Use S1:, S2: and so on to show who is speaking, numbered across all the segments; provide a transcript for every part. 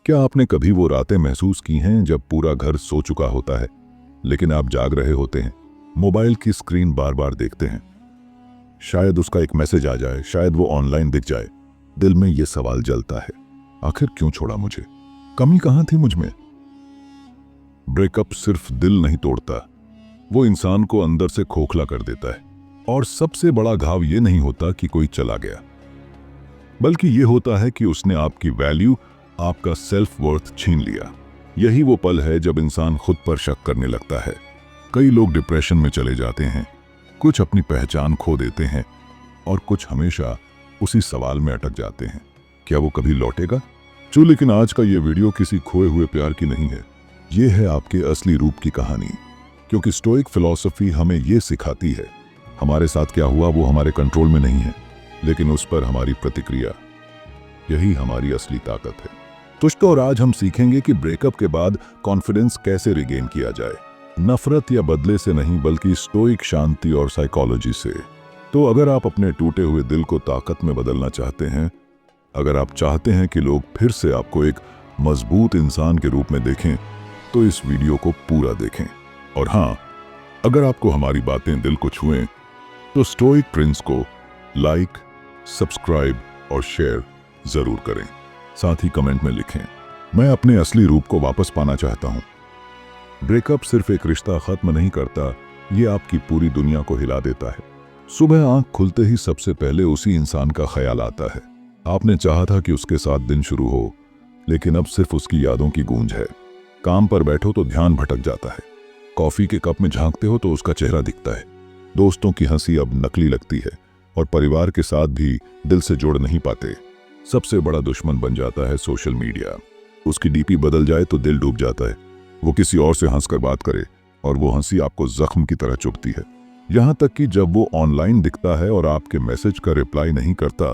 S1: क्या आपने कभी वो रातें महसूस की हैं जब पूरा घर सो चुका होता है लेकिन आप जाग रहे होते हैं, मोबाइल की स्क्रीन बार बार देखते हैं? शायद उसका एक मैसेज आ जाए, शायद वो ऑनलाइन दिख जाए। दिल में ये सवाल जलता है, आखिर क्यों छोड़ा मुझे? कमी कहां थी मुझ में? ब्रेकअप सिर्फ दिल नहीं तोड़ता, वो इंसान को अंदर से खोखला कर देता है। और सबसे बड़ा घाव ये नहीं होता कि कोई चला गया, बल्कि ये होता है कि उसने आपकी वैल्यू, आपका सेल्फ वर्थ छीन लिया। यही वो पल है जब इंसान खुद पर शक करने लगता है। कई लोग डिप्रेशन में चले जाते हैं, कुछ अपनी पहचान खो देते हैं और कुछ हमेशा उसी सवाल में अटक जाते हैं, क्या वो कभी लौटेगा? लेकिन आज का ये वीडियो किसी खोए हुए प्यार की नहीं है, ये है आपके असली रूप की कहानी। क्योंकि स्टोइक फिलॉसफी हमें ये सिखाती है, हमारे साथ क्या हुआ वो हमारे कंट्रोल में नहीं है, लेकिन उस पर हमारी प्रतिक्रिया, यही हमारी असली ताकत है। तो आज हम सीखेंगे कि ब्रेकअप के बाद कॉन्फिडेंस कैसे रिगेन किया जाए, नफरत या बदले से नहीं, बल्कि स्टोइक शांति और साइकोलॉजी से। तो अगर आप अपने टूटे हुए दिल को ताकत में बदलना चाहते हैं, अगर आप चाहते हैं कि लोग फिर से आपको एक मजबूत इंसान के रूप में देखें, तो इस वीडियो को पूरा देखें। और हाँ, अगर आपको हमारी बातें दिल को छुएं, तो स्टोइक प्रिंस को लाइक, सब्सक्राइब और शेयर जरूर करें। साथ ही कमेंट में लिखें, मैं अपने असली रूप को वापस पाना चाहता हूं। ब्रेकअप सिर्फ एक रिश्ता खत्म नहीं करता, ये आपकी पूरी दुनिया को हिला देता है। सुबह आंख खुलते ही सबसे पहले उसी इंसान का ख्याल आता है। आपने चाहा था कि उसके साथ दिन शुरू हो, लेकिन अब सिर्फ उसकी यादों की गूंज है। काम पर बैठो तो ध्यान भटक जाता है, कॉफी के कप में झांकते हो तो उसका चेहरा दिखता है। दोस्तों की हंसी अब नकली लगती है और परिवार के साथ भी दिल से जुड़ नहीं पाते। सबसे बड़ा दुश्मन बन जाता है सोशल मीडिया। उसकी डीपी बदल जाए तो दिल डूब जाता है। वो किसी और से हंसकर बात करे और वो हंसी आपको जख्म की तरह चुभती है। यहां तक कि जब वो ऑनलाइन दिखता है और आपके मैसेज का रिप्लाई नहीं करता,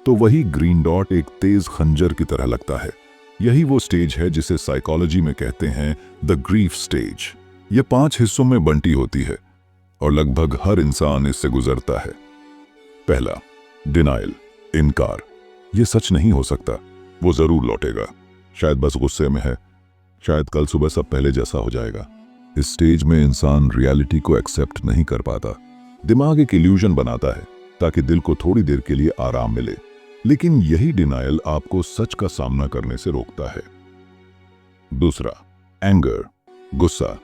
S1: तो वही ग्रीन डॉट एक तेज खंजर की तरह लगता है। यही वो स्टेज है जिसे साइकोलॉजी में कहते हैं द ग्रीफ स्टेज। ये 5 हिस्सों में बंटी होती है और लगभग हर इंसान इससे गुजरता है। पहला, डिनायल, इनकार। ये सच नहीं हो सकता, वो जरूर लौटेगा, शायद बस गुस्से में है, शायद कल सुबह सब पहले जैसा हो जाएगा। इस स्टेज में इंसान रियलिटी को एक्सेप्ट नहीं कर पाता। दिमाग एक इल्यूजन बनाता है ताकि दिल को थोड़ी देर के लिए आराम मिले, लेकिन यही डिनायल आपको सच का सामना करने से रोकता है। दूसरा, एंगर, गुस्सा।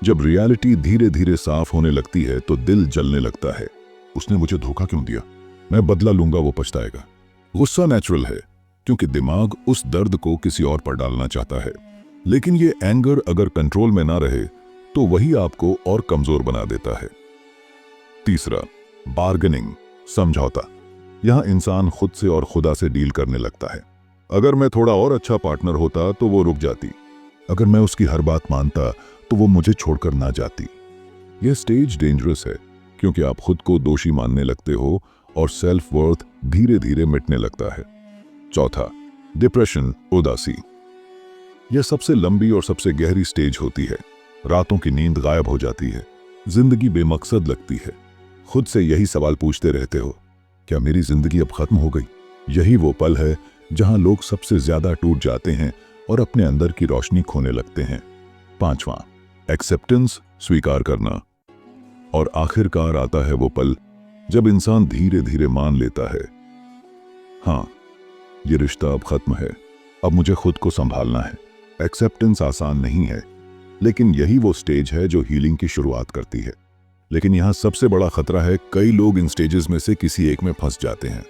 S1: जब रियलिटी धीरे धीरे साफ होने लगती है तो दिल जलने लगता है। उसने मुझे धोखा क्यों दिया? मैं बदला लूंगा, वो पछताएगा। गुस्सा नेचुरल है क्योंकि दिमाग उस दर्द को किसी और पर डालना चाहता है, लेकिन ये एंगर अगर कंट्रोल में ना रहे तो वही आपको और कमजोर बना देता है। तीसरा, बार्गेनिंग, समझौता। यहां इंसान खुद से और खुदा से डील करने लगता है। अगर मैं थोड़ा और अच्छा पार्टनर होता तो वो रुक जाती, अगर मैं उसकी हर बात मानता तो वो मुझे छोड़कर ना जाती। यह स्टेज डेंजरस है क्योंकि आप खुद को दोषी मानने लगते हो और सेल्फ वर्थ धीरे धीरे मिटने लगता है। चौथा, डिप्रेशन, उदासी। यह सबसे लंबी और सबसे गहरी स्टेज होती है। रातों की नींद गायब हो जाती है, जिंदगी बेमकसद लगती है। खुद से यही सवाल पूछते रहते हो, क्या मेरी जिंदगी अब खत्म हो गई? यही वो पल है जहां लोग सबसे ज्यादा टूट जाते हैं और अपने अंदर की रोशनी खोने लगते हैं। पांचवां, एक्सेप्टेंस, स्वीकार करना। और आखिरकार आता है वो पल जब इंसान धीरे धीरे मान लेता है, हाँ, ये रिश्ता अब खत्म है, अब मुझे खुद को संभालना है। एक्सेप्टेंस आसान नहीं है, लेकिन यही वो स्टेज है जो हीलिंग की शुरुआत करती है। लेकिन यहां सबसे बड़ा खतरा है, कई लोग इन स्टेजेस में से किसी एक में फंस जाते हैं।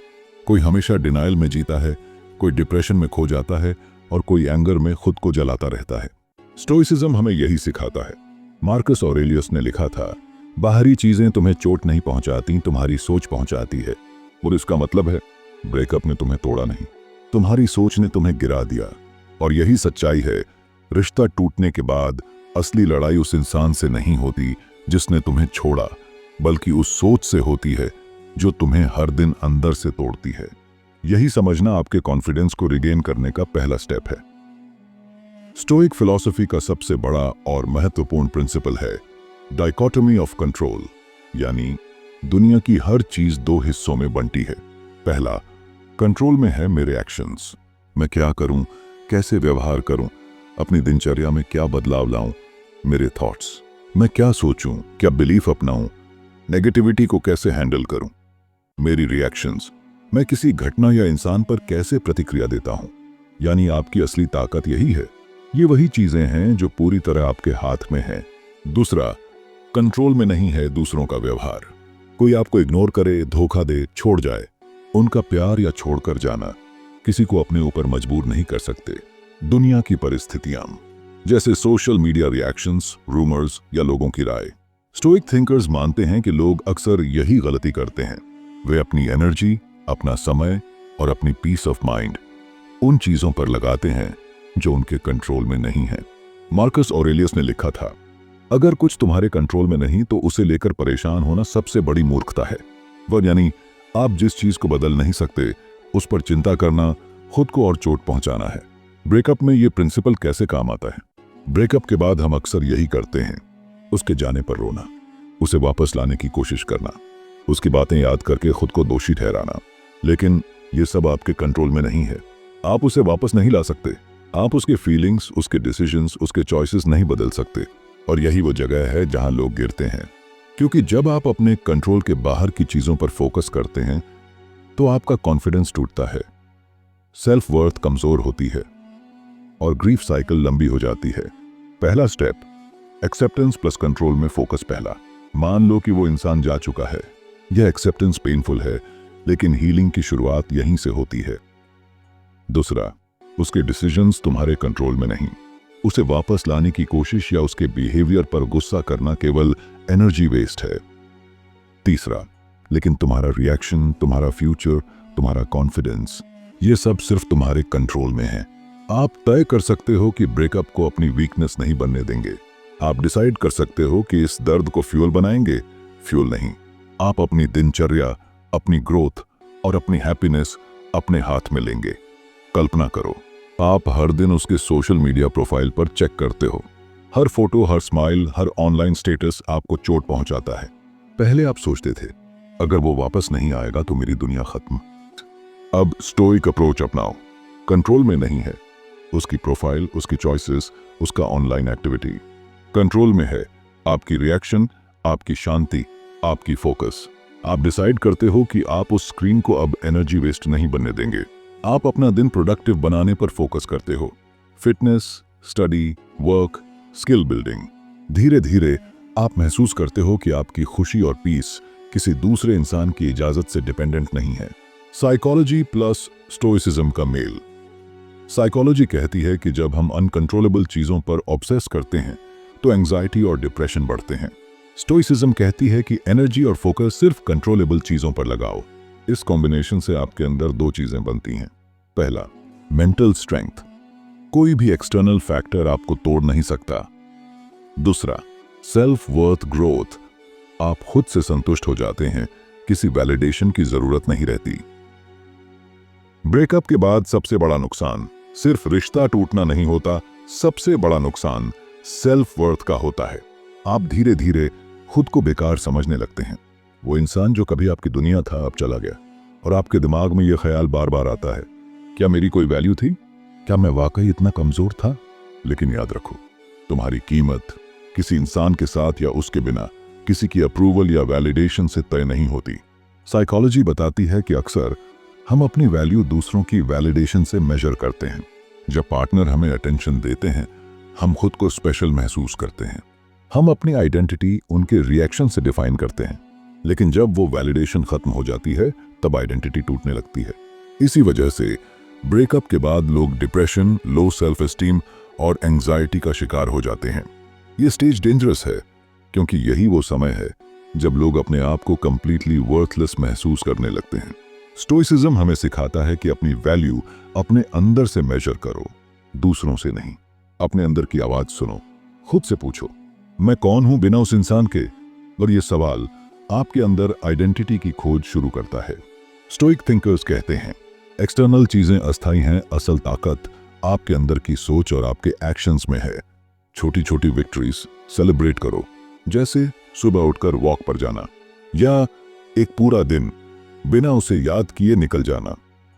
S1: कोई हमेशा डिनायल में जीता है, कोई डिप्रेशन में खो जाता है और कोई एंगर में खुद को जलाता रहता है। स्टोइसिज्म हमें यही सिखाता है। मार्कस ऑरेलियस ने लिखा था, बाहरी चीजें तुम्हें चोट नहीं पहुंचाती, तुम्हारी सोच पहुंचाती है। और इसका मतलब है, ब्रेकअप ने तुम्हें तोड़ा नहीं, तुम्हारी सोच ने तुम्हें गिरा दिया। और यही सच्चाई है, रिश्ता टूटने के बाद असली लड़ाई उस इंसान से नहीं होती जिसने तुम्हें छोड़ा, बल्कि उस सोच से होती है जो तुम्हें हर दिन अंदर से तोड़ती है। यही समझना आपके कॉन्फिडेंस को रिगेन करने का पहला स्टेप है। स्टोइक फिलॉसफी का सबसे बड़ा और महत्वपूर्ण प्रिंसिपल है डाइकोटमी ऑफ कंट्रोल, यानी दुनिया की हर चीज 2 हिस्सों में बंटी है। पहला, कंट्रोल में है मेरे एक्शंस, मैं क्या करूं, कैसे व्यवहार करूं, अपनी दिनचर्या में क्या बदलाव लाऊं, मेरे थॉट्स, मैं क्या सोचूं, क्या बिलीफ अपनाऊं, नेगेटिविटी को कैसे हैंडल करूं, मेरी रिएक्शंस, मैं किसी घटना या इंसान पर कैसे प्रतिक्रिया देता हूं। यानी आपकी असली ताकत यही है। ये वही चीजें हैं जो पूरी तरह आपके हाथ में हैं। दूसरा, कंट्रोल में नहीं है दूसरों का व्यवहार। कोई आपको इग्नोर करे, धोखा दे, छोड़ जाए, उनका प्यार या छोड़कर जाना किसी को अपने ऊपर मजबूर नहीं कर सकते। दुनिया की परिस्थितियां, जैसे सोशल मीडिया रिएक्शंस, रूमर्स या लोगों की राय। स्टोइक थिंकर्स मानते हैं कि लोग अक्सर यही गलती करते हैं। वे अपनी एनर्जी, अपना समय और अपनी पीस ऑफ माइंड उन चीजों पर लगाते हैं जो उनके कंट्रोल में नहीं है। मार्कस ऑरेलियस ने लिखा था, अगर कुछ तुम्हारे कंट्रोल में नहीं तो उसे लेकर परेशान होना सबसे बड़ी मूर्खता है। वह यानी आप जिस चीज को बदल नहीं सकते उस पर चिंता करना खुद को और चोट पहुंचाना है। ब्रेकअप में यह प्रिंसिपल कैसे काम आता है? ब्रेकअप के बाद हम अक्सर यही करते हैं, उसके जाने पर रोना, उसे वापस लाने की कोशिश करना, उसकी बातें याद करके खुद को दोषी ठहराना। लेकिन यह सब आपके कंट्रोल में नहीं है। आप उसे वापस नहीं ला सकते। आप उसके फीलिंग्स, उसके डिसीजंस, उसके चॉइसेस नहीं बदल सकते। और यही वो जगह है जहां लोग गिरते हैं, क्योंकि जब आप अपने कंट्रोल के बाहर की चीजों पर फोकस करते हैं तो आपका कॉन्फिडेंस टूटता है, सेल्फ वर्थ कमजोर होती है और ग्रीफ साइकिल लंबी हो जाती है। पहला स्टेप, एक्सेप्टेंस प्लस कंट्रोल में फोकस। पहला, मान लो कि वो इंसान जा चुका है। यह एक्सेप्टेंस पेनफुल है, लेकिन हीलिंग की शुरुआत यहीं से होती है। दूसरा, उसके डिसीजंस तुम्हारे कंट्रोल में नहीं। उसे वापस लाने की कोशिश या उसके बिहेवियर पर गुस्सा करना केवल एनर्जी वेस्ट है। तीसरा, लेकिन तुम्हारा रिएक्शन, तुम्हारा फ्यूचर, तुम्हारा कॉन्फिडेंस, ये सब सिर्फ तुम्हारे कंट्रोल में है। आप तय कर सकते हो कि ब्रेकअप को अपनी वीकनेस नहीं बनने देंगे। आप डिसाइड कर सकते हो कि इस दर्द को फ्यूल बनाएंगे, फ्यूल नहीं। आप अपनी दिनचर्या, अपनी ग्रोथ और अपनी हैप्पीनेस अपने हाथ में लेंगे। कल्पना करो, आप हर दिन उसके सोशल मीडिया प्रोफाइल पर चेक करते हो। हर फोटो, हर स्माइल, हर ऑनलाइन स्टेटस आपको चोट पहुंचाता है। पहले आप सोचते थे, अगर वो वापस नहीं आएगा तो मेरी दुनिया खत्म। अब स्टोइक अप्रोच अपनाओ। कंट्रोल में नहीं है उसकी प्रोफाइल, उसकी चॉइसेस, उसका ऑनलाइन एक्टिविटी। कंट्रोल में है आपकी रिएक्शन, आपकी शांति, आपकी फोकस। आप डिसाइड करते हो कि आप उस स्क्रीन को अब एनर्जी वेस्ट नहीं बनने देंगे। आप अपना दिन प्रोडक्टिव बनाने पर फोकस करते हो। Fitness, study, work, skill building. धीरे धीरे आप महसूस करते हो कि आपकी खुशी और पीस किसी दूसरे इंसान की इजाजत से डिपेंडेंट नहीं है। साइकोलॉजी प्लस स्टोइसिज्म का मेल। साइकोलॉजी कहती है कि जब हम अनकंट्रोलेबल चीजों पर ऑब्सेस करते हैं तो एंजाइटी और डिप्रेशन बढ़ते हैं। स्टोइसिज्म कहती है कि एनर्जी और फोकस सिर्फ कंट्रोलेबल चीजों पर लगाओ। इस कॉम्बिनेशन से आपके अंदर दो चीजें बनती हैं। पहला, मेंटल स्ट्रेंथ। कोई भी एक्सटर्नल फैक्टर आपको तोड़ नहीं सकता। दूसरा, सेल्फ वर्थ ग्रोथ। आप खुद से संतुष्ट हो जाते हैं, किसी वैलिडेशन की जरूरत नहीं रहती। ब्रेकअप के बाद सबसे बड़ा नुकसान सिर्फ रिश्ता टूटना नहीं होता, सबसे बड़ा नुकसान सेल्फ वर्थ का होता है। आप धीरे धीरे खुद को बेकार समझने लगते हैं। वो इंसान जो कभी आपकी दुनिया था अब चला गया और आपके दिमाग में यह ख्याल बार बार आता है, क्या मेरी कोई वैल्यू थी? क्या मैं वाकई इतना कमजोर था? लेकिन याद रखो, तुम्हारी कीमत किसी इंसान के साथ या उसके बिना किसी की अप्रूवल या वैलिडेशन से तय नहीं होती। साइकोलॉजी बताती है कि अक्सर हम अपनी वैल्यू दूसरों की वैलिडेशन से मेजर करते हैं। जब पार्टनर हमें अटेंशन देते हैं, हम खुद को स्पेशल महसूस करते हैं। हम अपनी आइडेंटिटी उनके रिएक्शन से डिफाइन करते हैं। लेकिन जब वो वैलिडेशन खत्म हो जाती है, तब आइडेंटिटी टूटने लगती है। इसी वजह से ब्रेकअप के बाद लोग डिप्रेशन, लो सेल्फ एस्टीम और एंजाइटी का शिकार हो जाते हैं। ये स्टेज डेंजरस है, क्योंकि यही वो समय है जब लोग अपने आप को कंप्लीटली वर्थलेस महसूस करने लगते हैं। स्टोइसिज्म हमें सिखाता है कि अपनी वैल्यू अपने अंदर से मेजर करो, दूसरों से नहीं। अपने अंदर की आवाज सुनो, खुद से पूछो, मैं कौन हूं बिना उस इंसान के? और ये सवाल आपके अंदर आइडेंटिटी की खोज शुरू करता है। स्टोइक थिंकर्स कहते हैं, एक्सटर्नल चीजें अस्थायी हैं, असल ताकत आपके अंदर की सोच और आपके एक्शंस में है। छोटी छोटी विक्ट्रीज सेलिब्रेट करो, जैसे सुबह उठकर वॉक पर जाना या एक पूरा दिन बिना उसे याद किए निकल जाना।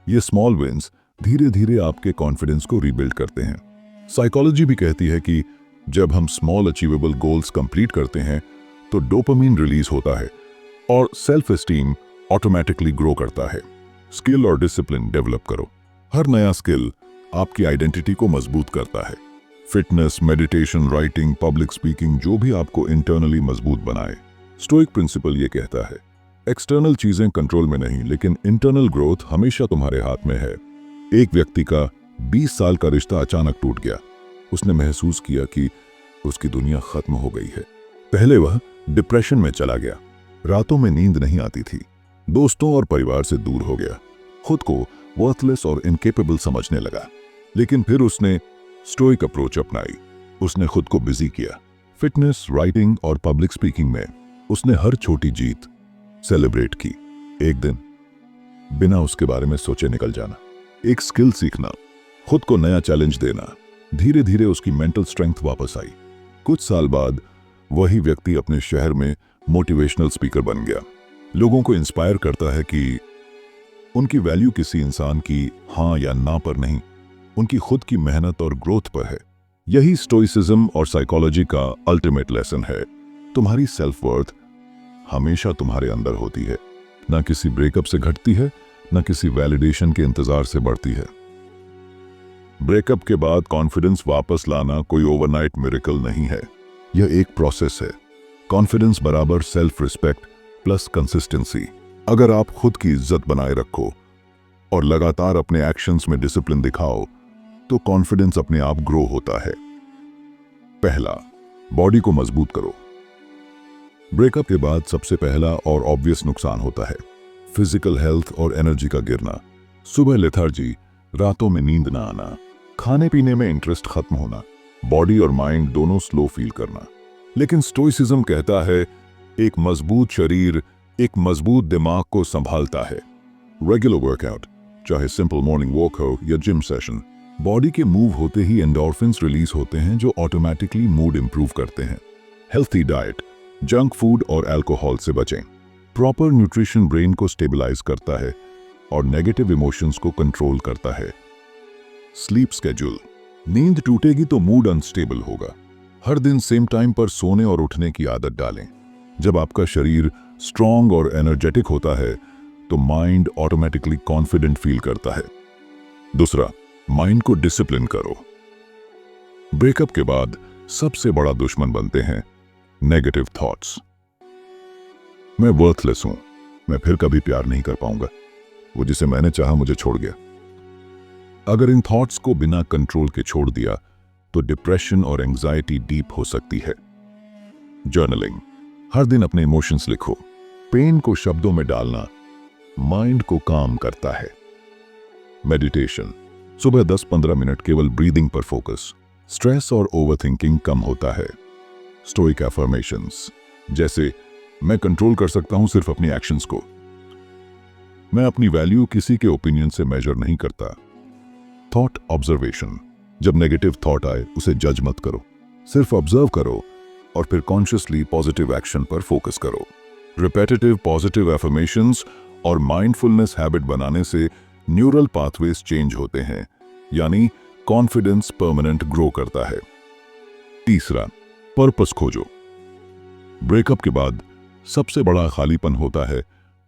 S1: ये स्मॉल विन्स धीरे धीरे आपके कॉन्फिडेंस को रीबिल्ड करते हैं। साइकोलॉजी भी कहती है कि जब हम स्मॉल अचीवेबल गोल्स कंप्लीट करते हैं तो डोपामिन रिलीज होता है और सेल्फ एस्टीम ऑटोमेटिकली ग्रो करता है। स्किल और डिसिप्लिन डेवलप करो। हर नया स्किल आपकी आइडेंटिटी को मजबूत करता है। Fitness, meditation, writing, public speaking, जो भी आपको इंटरनली मजबूत बनाए। स्टोइक प्रिंसिपल ये कहता है, एक्सटर्नल चीजें कंट्रोल में नहीं, लेकिन इंटरनल ग्रोथ हमेशा तुम्हारे हाथ में है। एक व्यक्ति का 20 साल का रिश्ता अचानक टूट गया। उसने महसूस किया कि उसकी दुनिया खत्म हो गई है। पहले वह डिप्रेशन में चला गया, रातों में नींद नहीं आती थी, दोस्तों और परिवार से दूर हो गया, खुद को वर्थलेस और इनकेपेबल समझने लगा। लेकिन फिर उसने स्टोइक अप्रोच अपनाई। उसने खुद को बिजी किया। फिटनेस, राइटिंग और पब्लिक स्पीकिंग में उसने हर छोटी जीत सेलिब्रेट की। एक दिन बिना उसके बारे में सोचे निकल जाना, एक स्किल सीखना, खुद को नया चैलेंज देना। धीरे धीरे उसकी मेंटल स्ट्रेंथ वापस आई। कुछ साल बाद वही व्यक्ति अपने शहर में मोटिवेशनल स्पीकर बन गया। लोगों को इंस्पायर करता है कि उनकी वैल्यू किसी इंसान की हाँ या ना पर नहीं, उनकी खुद की मेहनत और ग्रोथ पर है। यही स्टोइसिज्म और साइकोलॉजी का अल्टीमेट लेसन है। तुम्हारी सेल्फ वर्थ हमेशा तुम्हारे अंदर होती है, ना किसी ब्रेकअप से घटती है, ना किसी वैलिडेशन के इंतजार से बढ़ती है। ब्रेकअप के बाद कॉन्फिडेंस वापस लाना कोई ओवरनाइट मिरेकल नहीं है, यह एक प्रोसेस है। कॉन्फिडेंस बराबर सेल्फ रिस्पेक्ट प्लस कंसिस्टेंसी। अगर आप खुद की इज्जत बनाए रखो और लगातार अपने एक्शंस में डिसिप्लिन दिखाओ तो कॉन्फिडेंस अपने आप ग्रो होता है। पहला, बॉडी को मजबूत करो। ब्रेकअप के बाद सबसे पहला और ऑब्वियस नुकसान होता है फिजिकल हेल्थ और एनर्जी का गिरना। सुबह लेथार्जी, रातों में नींद ना आना, खाने पीने में इंटरेस्ट खत्म होना, बॉडी और माइंड दोनों स्लो फील करना। लेकिन स्टोइसिज्म कहता है एक मजबूत शरीर एक मजबूत दिमाग को संभालता है। रेगुलर वर्कआउट, चाहे सिंपल मॉर्निंग वॉक हो या जिम सेशन, बॉडी के मूव होते ही एंडोर्फिन्स रिलीज होते हैं जो ऑटोमेटिकली मूड इंप्रूव करते हैं। हेल्थी डाइट, जंक फूड और अल्कोहल से बचें। प्रॉपर न्यूट्रिशन ब्रेन को स्टेबलाइज करता है और नेगेटिव इमोशंस को कंट्रोल करता है। स्लीप स्केड्यूल, नींद टूटेगी तो मूड अनस्टेबल होगा। हर दिन सेम टाइम पर सोने और उठने की आदत डालें। जब आपका शरीर स्ट्रांग और एनर्जेटिक होता है तो माइंड ऑटोमेटिकली कॉन्फिडेंट फील करता है। दूसरा, माइंड को डिसिप्लिन करो। ब्रेकअप के बाद सबसे बड़ा दुश्मन बनते हैं नेगेटिव थॉट्स। मैं वर्थलेस हूं, मैं फिर कभी प्यार नहीं कर पाऊंगा, वो जिसे मैंने चाहा मुझे छोड़ गया। अगर इन थॉट्स को बिना कंट्रोल के छोड़ दिया तो डिप्रेशन और एंजाइटी डीप हो सकती है। जर्नलिंग, हर दिन अपने इमोशंस लिखो। पेन को शब्दों में डालना माइंड को काम करता है। मेडिटेशन, सुबह 10-15 मिनट केवल ब्रीदिंग पर फोकस, स्ट्रेस और ओवरथिंकिंग कम होता है। स्टोइक अफर्मेशंस, जैसे मैं कंट्रोल कर सकता हूं सिर्फ अपनी एक्शंस को, मैं अपनी वैल्यू किसी के ओपिनियन से मेजर नहीं करता। थॉट ऑब्जर्वेशन, जब नेगेटिव थॉट आए उसे जज मत करो, सिर्फ ऑब्जर्व करो और फिर कॉन्शियसली पॉजिटिव एक्शन पर फोकस करो। रिपेटिटिव पॉजिटिव अफर्मेशंस और माइंडफुलनेस हैबिट बनाने से न्यूरल पाथवेज चेंज होते हैं, यानी कॉन्फिडेंस परमानेंट ग्रो करता है। तीसरा, पर्पस खोजो। ब्रेकअप के बाद सबसे बड़ा खालीपन होता है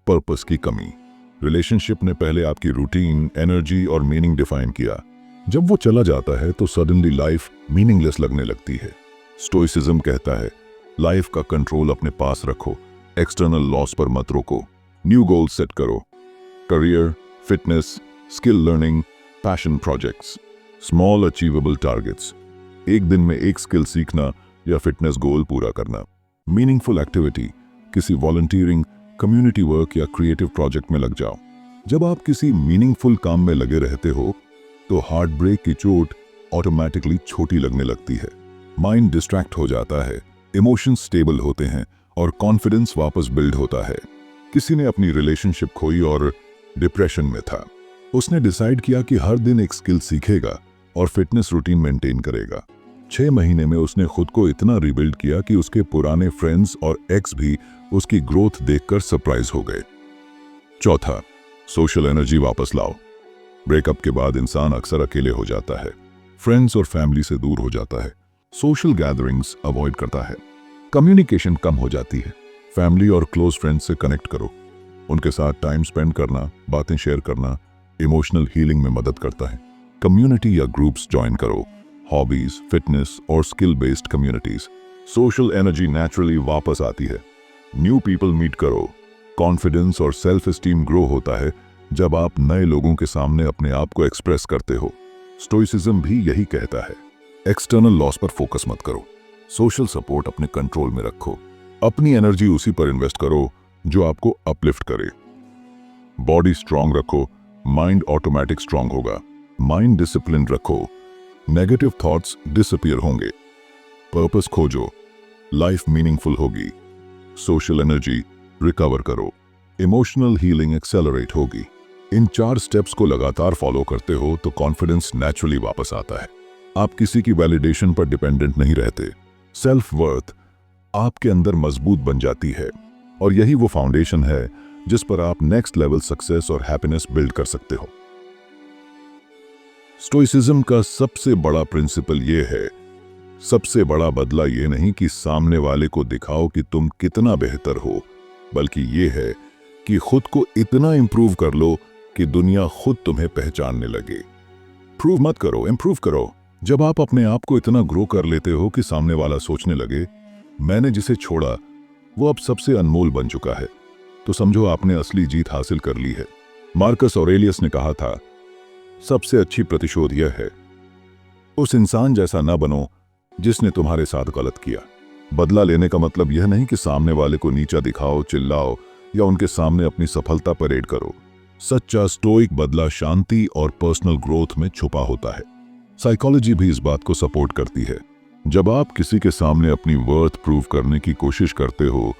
S1: पर्पस की कमी। रिलेशनशिप ने पहले आपकी रूटीन, एनर्जी और मीनिंग डिफाइन किया। जब वो चला जाता है तो सडनली लाइफ मीनिंगलेस लगने लगती है। स्टोइसिज्म कहता है लाइफ का कंट्रोल अपने पास रखो, एक्सटर्नल लॉस पर मत रोको। न्यू गोल सेट करो, career, fitness, skill learning, passion projects, small achievable targets. एक दिन में एक स्किल सीखना या फिटनेस गोल पूरा करना। मीनिंगफुल एक्टिविटी, किसी वॉलंटियरिंग, कम्युनिटी वर्क या क्रिएटिव प्रोजेक्ट में लग जाओ। जब आप किसी मीनिंगफुल काम में लगे रहते हो तो हार्ट ब्रेक की चोट ऑटोमेटिकली छोटी लगने लगती है। माइंड डिस्ट्रैक्ट हो जाता है, इमोशंस स्टेबल होते हैं और कॉन्फिडेंस वापस बिल्ड होता है। किसी ने अपनी रिलेशनशिप खोई और डिप्रेशन में था। उसने डिसाइड किया कि हर दिन एक स्किल सीखेगा और फिटनेस रूटीन मेंटेन करेगा। 6 महीने में उसने खुद को इतना रिबिल्ड किया कि उसके पुराने फ्रेंड्स और एक्स भी उसकी ग्रोथ देखकर सरप्राइज हो गए। चौथा, सोशल एनर्जी वापस लाओ। ब्रेकअप के बाद इंसान अक्सर अकेले हो जाता है, फ्रेंड्स और फैमिली से दूर हो जाता है, सोशल गैदरिंग्स अवॉइड करता है, कम्युनिकेशन कम हो जाती है। फैमिली और क्लोज फ्रेंड्स से कनेक्ट करो, उनके साथ टाइम स्पेंड करना, बातें शेयर करना इमोशनल हीलिंग में मदद करता है। कम्युनिटी या ग्रुप्स ज्वाइन करो, हॉबीज, फिटनेस और skill based communities. Social energy naturally वापस आती है। न्यू पीपल मीट करो, कॉन्फिडेंस और सेल्फ एस्टीम ग्रो होता है जब आप नए लोगों के सामने अपने आप को एक्सप्रेस करते हो। स्टोइसिज्म भी यही कहता है, एक्सटर्नल लॉस पर फोकस मत करो, सोशल सपोर्ट अपने कंट्रोल में रखो, अपनी एनर्जी उसी पर इन्वेस्ट करो जो आपको अपलिफ्ट करे। बॉडी स्ट्रांग रखो, माइंड ऑटोमेटिक स्ट्रांग होगा। माइंड डिसिप्लिन रखो, नेगेटिव थॉट्स डिसअपीयर होंगे। पर्पस खोजो, लाइफ मीनिंगफुल होगी। सोशल एनर्जी रिकवर करो, इमोशनल हीलिंग एक्सेलरेट होगी। इन 4 स्टेप्स को लगातार फॉलो करते हो तो कॉन्फिडेंस नेचुरली वापस आता है। आप किसी की वैलिडेशन पर डिपेंडेंट नहीं रहते। सेल्फ वर्थ आपके अंदर मजबूत बन जाती है और यही वो फाउंडेशन है जिस पर आप नेक्स्ट लेवल सक्सेस और हैप्पीनेस बिल्ड कर सकते हो। स्टोइसिज्म का सबसे बड़ा प्रिंसिपल ये है, सबसे बड़ा बदला ये नहीं कि सामने वाले को दिखाओ कि तुम कितना बेहतर हो, बल्कि ये है कि खुद को इतना इंप्रूव कर लो कि दुनिया खुद तुम्हें पहचानने लगे। प्रूव मत करो, इंप्रूव करो। जब आप अपने आप को इतना ग्रो कर लेते हो कि सामने वाला सोचने लगे, मैंने जिसे छोड़ा वो अब सबसे अनमोल बन चुका है, तो समझो आपने असली जीत हासिल कर ली है। मार्कस ऑरेलियस ने कहा था, सबसे अच्छी प्रतिशोध यह है, उस इंसान जैसा न बनो जिसने तुम्हारे साथ गलत किया। बदला लेने का मतलब यह नहीं कि सामने वाले को नीचा दिखाओ, चिल्लाओ या उनके सामने अपनी सफलता परेड करो। सच्चा स्टोइक बदला शांति और पर्सनल ग्रोथ में छुपा होता है। साइकोलॉजी भी इस बात को सपोर्ट करती है। जब आप किसी के सामने अपनी वर्थ प्रूव करने की कोशिश करते हो,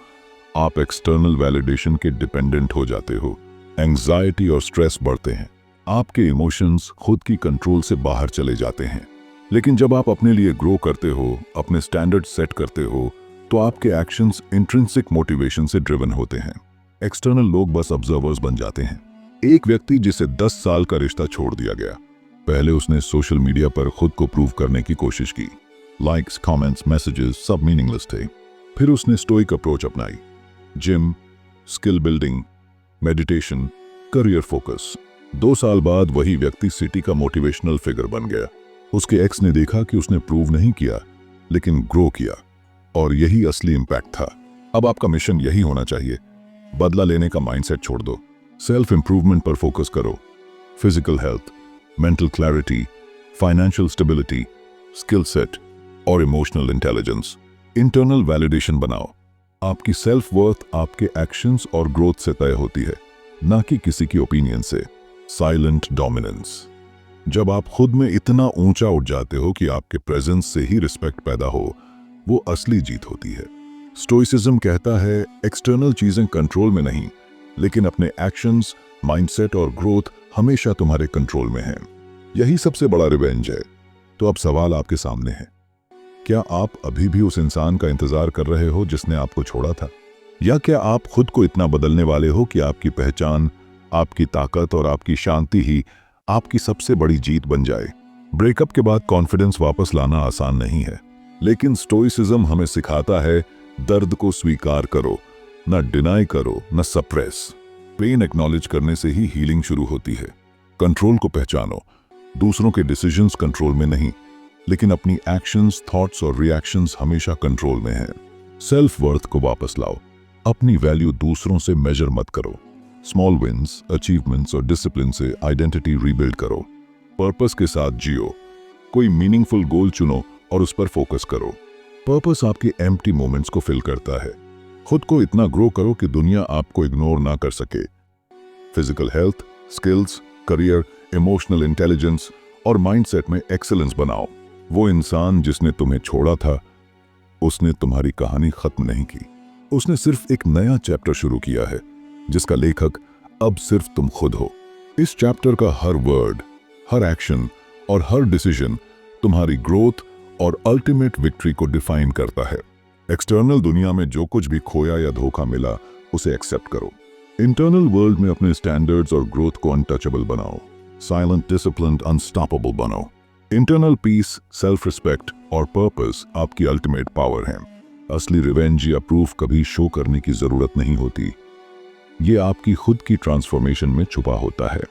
S1: आप एक्सटर्नल वैलिडेशन के डिपेंडेंट हो जाते हो। एंजाइटी और स्ट्रेस बढ़ते हैं, आपके इमोशंस खुद की कंट्रोल से बाहर चले जाते हैं। लेकिन जब आप अपने लिए ग्रो करते हो, अपने स्टैंडर्ड सेट करते हो, तो आपके एक्शंस इंट्रिंसिक मोटिवेशन से ड्रिवन होते हैं। एक्सटर्नल लोग बस ऑब्जर्वर्स बन जाते हैं। एक व्यक्ति जिसे 10 साल का रिश्ता छोड़ दिया गया, पहले उसने सोशल मीडिया पर खुद को प्रूव करने की कोशिश की। लाइक्स, कमेंट्स, मैसेजेस सब मीनिंगलेस थे। फिर उसने स्टोइक अप्रोच अपनाई, gym, skill building, meditation, career focus. 2 साल बाद वही व्यक्ति सिटी का मोटिवेशनल फिगर बन गया। उसके एक्स ने देखा कि उसने प्रूव नहीं किया लेकिन ग्रो किया, और यही असली इंपैक्ट था। अब आपका मिशन यही होना चाहिए, बदला लेने का माइंडसेट छोड़ दो, सेल्फ इंप्रूवमेंट पर फोकस करो। Physical health, mental clarity, financial stability, skill set और इमोशनल इंटेलिजेंस। इंटरनल वैलिडेशन बनाओ। आपकी सेल्फ वर्थ आपके एक्शंस और ग्रोथ से तय होती है, ना कि किसी की ओपिनियन से। साइलेंट डोमिनेंस, जब आप खुद में इतना ऊंचा उठ जाते हो कि आपके प्रेजेंस से ही रिस्पेक्ट पैदा हो, वो असली जीत होती है। स्टोइसिज्म कहता है, एक्सटर्नल चीजें कंट्रोल में नहीं, लेकिन अपने एक्शंस, माइंडसेट और ग्रोथ हमेशा तुम्हारे कंट्रोल में हैं। यही सबसे बड़ा रिवेंज है। तो अब सवाल आपके सामने है, क्या आप अभी भी उस इंसान का इंतजार कर रहे हो जिसने आपको छोड़ा था, या क्या आप खुद को इतना बदलने वाले हो कि आपकी पहचान, आपकी ताकत और आपकी शांति ही आपकी सबसे बड़ी जीत बन जाए? ब्रेकअप के बाद कॉन्फिडेंस वापस लाना आसान नहीं है, लेकिन स्टोइसिज्म हमें सिखाता है, दर्द को स्वीकार करो, न डिनाई करो, न सप्रेस। पेन एक्नॉलेज करने से ही हीलिंग शुरू होती है। कंट्रोल को पहचानो, दूसरों के डिसीजंस कंट्रोल में नहीं, लेकिन अपनी एक्शंस, थॉट्स और रिएक्शंस हमेशा कंट्रोल में हैं। सेल्फ वर्थ को वापस लाओ, अपनी वैल्यू दूसरों से मेजर मत करो। स्मॉल विंस, अचीवमेंट्स और डिसिप्लिन से आइडेंटिटी रीबिल्ड करो। पर्पस के साथ जियो, कोई मीनिंगफुल गोल चुनो और उस पर फोकस करो। पर्पस आपके एम्प्टी मोमेंट्स को फिल करता है। खुद को इतना ग्रो करो कि दुनिया आपको इग्नोर ना कर सके। Physical health, skills, career, emotional intelligence और माइंडसेट में एक्सीलेंस बनाओ। वो इंसान जिसने तुम्हें छोड़ा था, उसने तुम्हारी कहानी खत्म नहीं की, उसने सिर्फ एक नया चैप्टर शुरू किया है, जिसका लेखक अब सिर्फ तुम खुद हो। इस चैप्टर का हर वर्ड, हर एक्शन और हर डिसीजन तुम्हारी ग्रोथ और अल्टीमेट विक्ट्री को डिफाइन करता है। एक्सटर्नल दुनिया में जो कुछ भी खोया या धोखा मिला, उसे एक्सेप्ट करो। इंटरनल वर्ल्ड में अपने स्टैंडर्ड्स और ग्रोथ को अनटचेबल बनाओ। साइलेंट, डिसिप्लिन्ड, अनस्टॉपेबल बनो। इंटरनल पीस, सेल्फ रिस्पेक्ट और पर्पस आपकी अल्टीमेट पावर है। असली रिवेंज या प्रूफ कभी शो करने की जरूरत नहीं होती, ये आपकी खुद की ट्रांसफॉर्मेशन में छुपा होता है।